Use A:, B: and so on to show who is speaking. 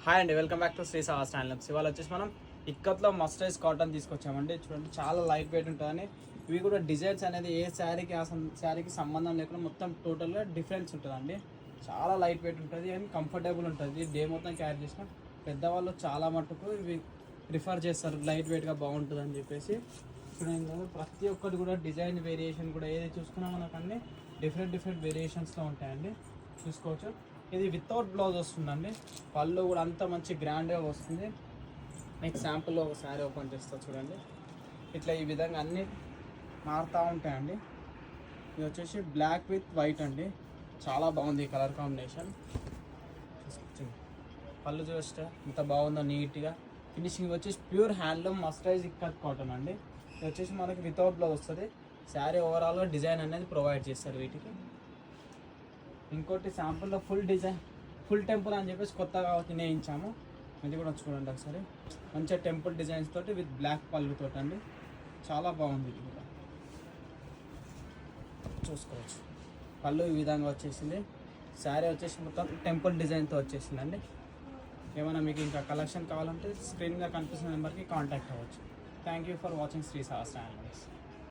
A: Hi అండి, welcome back to Shri Sahas channels. ఇవాళ వచ్చేసి మనం ఇక్కత్లో మస్టరైజ్ కాటన్ తీసుకొచ్చామండి. చూడండి చాలా లైట్ వెయిట్ ఉంటుందని, ఇవి కూడా డిజైన్స్ అనేది ఏ శారీకి సంబంధం లేకుండా మొత్తం టోటల్గా డిఫరెన్స్ ఉంటుందండి. చాలా లైట్ వెయిట్ ఉంటుంది అండ్ కంఫర్టబుల్ ఉంటుంది. డే మొత్తం క్యారీ చేసిన పెద్దవాళ్ళు చాలా మటుకు ఇవి ప్రిఫర్ చేస్తారు, లైట్ వెయిట్గా బాగుంటుంది అని చెప్పేసి. చూడండి ప్రతి ఒక్కటి కూడా డిజైన్ వేరియేషన్ కూడా ఏది చూసుకున్నా మనకు అన్ని డిఫరెంట్ వేరియేషన్స్లో ఉంటాయండి. చూసుకోవచ్చు. ఇది వితౌట్ బ్లౌజ్ వస్తుందండి. పళ్ళు కూడా అంత మంచి గ్రాండ్గా వస్తుంది. మీకు శాంపుల్లో ఒక శారీ ఓపెన్ చేస్తా చూడండి. ఇట్లా ఈ విధంగా అన్నీ మారుతూ ఉంటాయండి. ఇది వచ్చేసి బ్లాక్ విత్ వైట్ అండి. చాలా బాగుంది ఈ కలర్ కాంబినేషన్. పళ్ళు చూస్తే ఇంత బాగుందో నీట్గా. ఫినిషింగ్ వచ్చేసి ప్యూర్ హ్యాండ్లూమ్ మస్టరైజ్ ఇక్కత్ కాటన్ అండి. ఇది వచ్చేసి మనకి వితౌట్ బ్లౌజ్ వస్తుంది. శారీ ఓవరాల్గా డిజైన్ అనేది ప్రొవైడ్ చేస్తారు వీటికి. ఇంకోటి శాంపుల్లో ఫుల్ టెంపుల్ అని చెప్పేసి కొత్తగా తినేయించాము. అది కూడా చూడండి ఒకసారి. మంచిగా టెంపుల్ డిజైన్స్ తోటి విత్ బ్లాక్ పళ్ళుతో అండి. చాలా బాగుంది. ఇది కూడా చూసుకోవచ్చు. పళ్ళు ఈ విధంగా వచ్చేసింది. శారీ వచ్చేసి మొత్తం టెంపుల్ డిజైన్తో వచ్చేసిందండి. ఏమైనా మీకు ఇంకా కలెక్షన్ కావాలంటే స్క్రీన్గా కనిపిస్తున్న నెంబర్కి కాంటాక్ట్ అవ్వచ్చు. Thank you for watching Shri Sahas channels.